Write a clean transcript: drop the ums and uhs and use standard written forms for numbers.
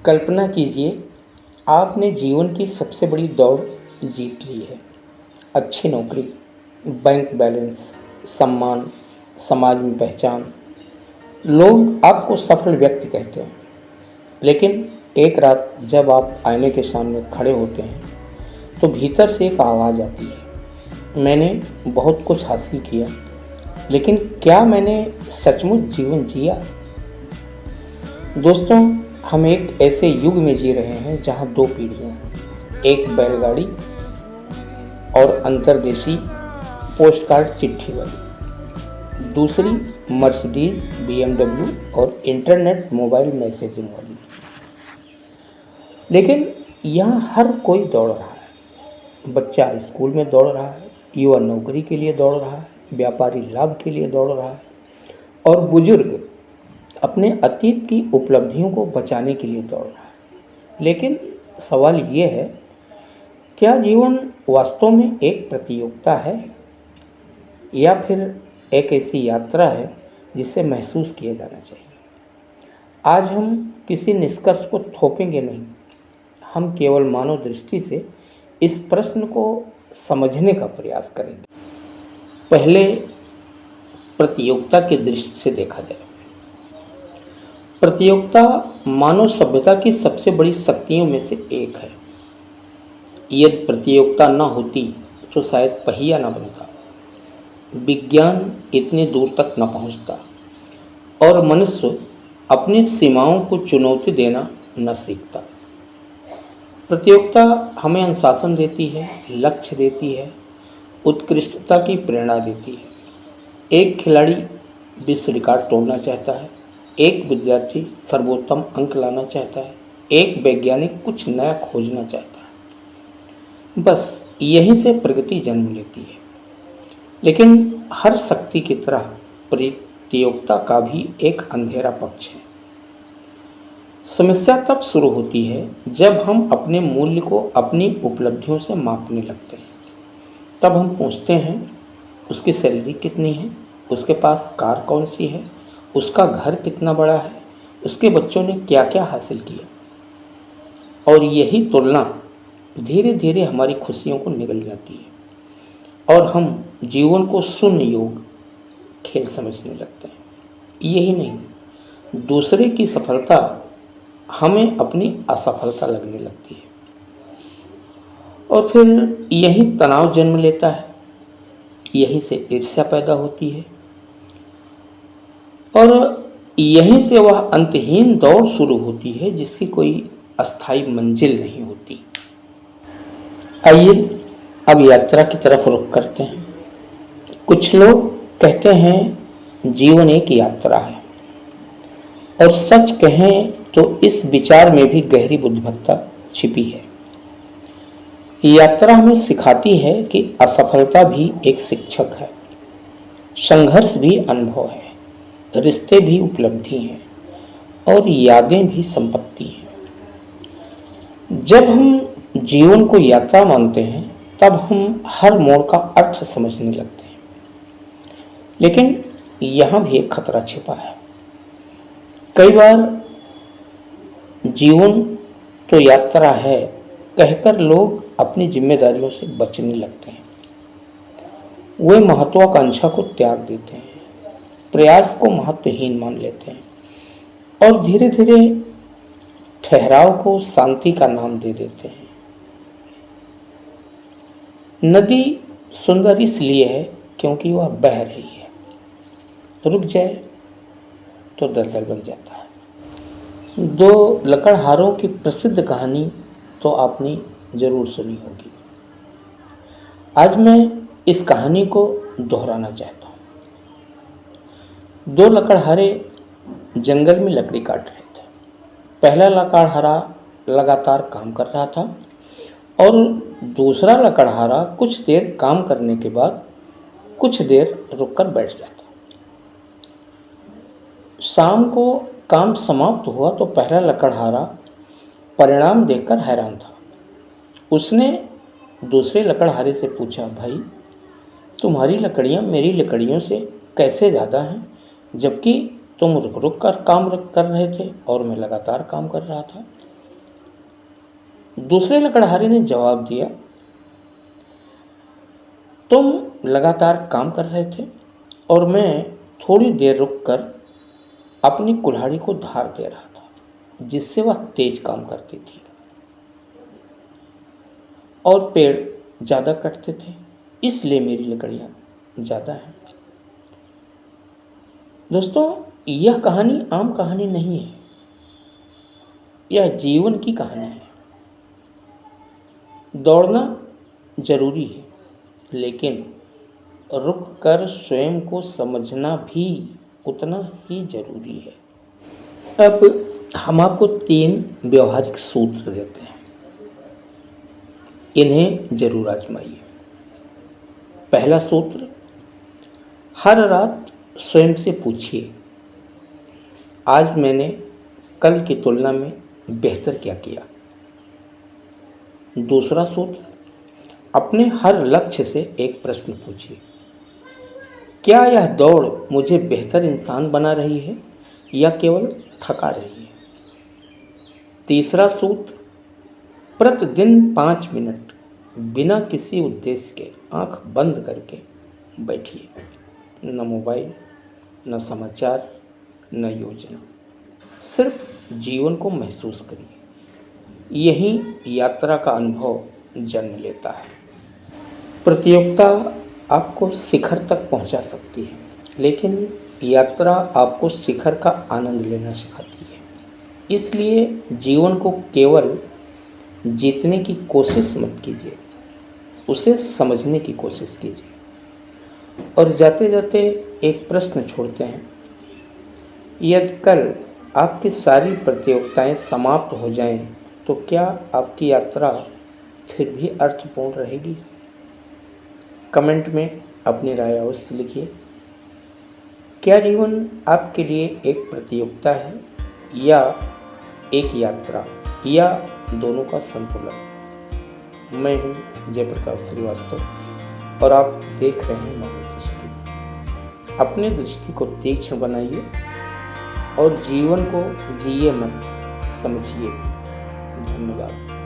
कल्पना कीजिए, आपने जीवन की सबसे बड़ी दौड़ जीत ली है। अच्छी नौकरी, बैंक बैलेंस, सम्मान, समाज में पहचान, लोग आपको सफल व्यक्ति कहते हैं। लेकिन एक रात जब आप आईने के सामने खड़े होते हैं तो भीतर से एक आवाज़ आती है, मैंने बहुत कुछ हासिल किया, लेकिन क्या मैंने सचमुच जीवन जिया? दोस्तों, हम एक ऐसे युग में जी रहे हैं जहां दो पीढ़ियां हैं, एक बैलगाड़ी और अंतर्देशीय पोस्टकार्ड चिट्ठी वाली, दूसरी मर्सिडीज, BMW और इंटरनेट मोबाइल मैसेजिंग वाली। लेकिन यहाँ हर कोई दौड़ रहा है। बच्चा स्कूल में दौड़ रहा है, युवा नौकरी के लिए दौड़ रहा है, व्यापारी लाभ के लिए दौड़ रहा है और बुजुर्ग अपने अतीत की उपलब्धियों को बचाने के लिए दौड़ रहा है। लेकिन सवाल ये है, क्या जीवन वास्तव में एक प्रतियोगिता है या फिर एक ऐसी यात्रा है जिसे महसूस किया जाना चाहिए? आज हम किसी निष्कर्ष को थोपेंगे नहीं, हम केवल मानव दृष्टि से इस प्रश्न को समझने का प्रयास करेंगे। पहले प्रतियोगिता के दृष्टि से देखा जाए। प्रतियोगिता मानव सभ्यता की सबसे बड़ी शक्तियों में से एक है। यदि प्रतियोगिता न होती तो शायद पहिया न बनता, विज्ञान इतनी दूर तक न पहुंचता और मनुष्य अपनी सीमाओं को चुनौती देना न सीखता। प्रतियोगिता हमें अनुशासन देती है, लक्ष्य देती है, उत्कृष्टता की प्रेरणा देती है। एक खिलाड़ी विश्व रिकॉर्ड तोड़ना चाहता है, एक विद्यार्थी सर्वोत्तम अंक लाना चाहता है, एक वैज्ञानिक कुछ नया खोजना चाहता है। बस यहीं से प्रगति जन्म लेती है। लेकिन हर शक्ति की तरह प्रतियोगिता का भी एक अंधेरा पक्ष है। समस्या तब शुरू होती है जब हम अपने मूल्य को अपनी उपलब्धियों से मापने लगते हैं। तब हम पूछते हैं, उसकी सैलरी कितनी है, उसके पास कार कौन सी है, उसका घर कितना बड़ा है, उसके बच्चों ने क्या क्या हासिल किया। और यही तुलना धीरे धीरे हमारी खुशियों को निगल जाती है और हम जीवन को शून्य योग खेल समझने लगते हैं। यही नहीं, दूसरे की सफलता हमें अपनी असफलता लगने लगती है और फिर यही तनाव जन्म लेता है। यहीं से ईर्ष्या पैदा होती है और यहीं से वह अंतहीन दौड़ शुरू होती है जिसकी कोई अस्थायी मंजिल नहीं होती। आइए अब यात्रा की तरफ रुख करते हैं। कुछ लोग कहते हैं जीवन एक यात्रा है, और सच कहें तो इस विचार में भी गहरी बुद्धिमत्ता छिपी है। यात्रा हमें सिखाती है कि असफलता भी एक शिक्षक है, संघर्ष भी अनुभव है, रिश्ते भी उपलब्धि हैं और यादें भी संपत्ति हैं। जब हम जीवन को यात्रा मानते हैं तब हम हर मोड़ का अर्थ समझने लगते हैं। लेकिन यहाँ भी एक खतरा छिपा है। कई बार जीवन तो यात्रा है कहकर लोग अपनी जिम्मेदारियों से बचने लगते हैं। वे महत्वाकांक्षा को त्याग देते हैं, प्रयास को महत्वहीन मान लेते हैं और धीरे धीरे ठहराव को शांति का नाम दे देते हैं। नदी सुंदर इसलिए है क्योंकि वह बह रही है, रुक जाए तो दलदल बन जाता है। दो लकड़हारों की प्रसिद्ध कहानी तो आपने जरूर सुनी होगी। आज मैं इस कहानी को दोहराना चाहता हूँ। दो लकड़हारे जंगल में लकड़ी काट रहे थे। पहला लकड़हारा लगातार काम कर रहा था और दूसरा लकड़हारा कुछ देर काम करने के बाद कुछ देर रुककर बैठ जाता। शाम को काम समाप्त हुआ तो पहला लकड़हारा परिणाम देखकर हैरान था। उसने दूसरे लकड़हारे से पूछा, भाई तुम्हारी लकड़ियाँ मेरी लकड़ियों से कैसे ज़्यादा हैं, जबकि तुम रुक रुक कर काम कर रहे थे और मैं लगातार काम कर रहा था। दूसरे लकड़हारे ने जवाब दिया, तुम लगातार काम कर रहे थे और मैं थोड़ी देर रुककर अपनी कुल्हाड़ी को धार दे रहा था, जिससे वह तेज काम करती थी और पेड़ ज़्यादा कटते थे, इसलिए मेरी लकड़ियाँ ज़्यादा हैं। दोस्तों, यह कहानी आम कहानी नहीं है, यह जीवन की कहानी है। दौड़ना जरूरी है, लेकिन रुक कर स्वयं को समझना भी उतना ही जरूरी है। अब हम आपको 3 व्यवहारिक सूत्र देते हैं, इन्हें जरूर आजमाइए। पहला सूत्र, हर रात स्वयं से पूछिए, आज मैंने कल की तुलना में बेहतर क्या किया। दूसरा सूत्र, अपने हर लक्ष्य से एक प्रश्न पूछिए, क्या यह दौड़ मुझे बेहतर इंसान बना रही है या केवल थका रही है। तीसरा सूत्र, प्रतिदिन 5 मिनट बिना किसी उद्देश्य के आंख बंद करके बैठिए, न मोबाइल, न समाचार, न योजना, सिर्फ जीवन को महसूस करिए। यही यात्रा का अनुभव जन्म लेता है। प्रतियोगिता आपको शिखर तक पहुंचा सकती है, लेकिन यात्रा आपको शिखर का आनंद लेना सिखाती है। इसलिए जीवन को केवल जीतने की कोशिश मत कीजिए, उसे समझने की कोशिश कीजिए। और जाते जाते एक प्रश्न छोड़ते हैं, यदि कल आपकी सारी प्रतियोगिताएं समाप्त हो जाएं, तो क्या आपकी यात्रा फिर भी अर्थपूर्ण रहेगी? कमेंट में अपनी राय अवश्य लिखिए। क्या जीवन आपके लिए एक प्रतियोगिता है या एक यात्रा, या दोनों का संतुलन? मैं हूँ जयप्रकाश श्रीवास्तव और आप देख रहे हैं मनोदृष्टि। अपनी दृष्टि को तीक्ष्ण बनाइए और जीवन को जिए मत, समझिए। धन्यवाद।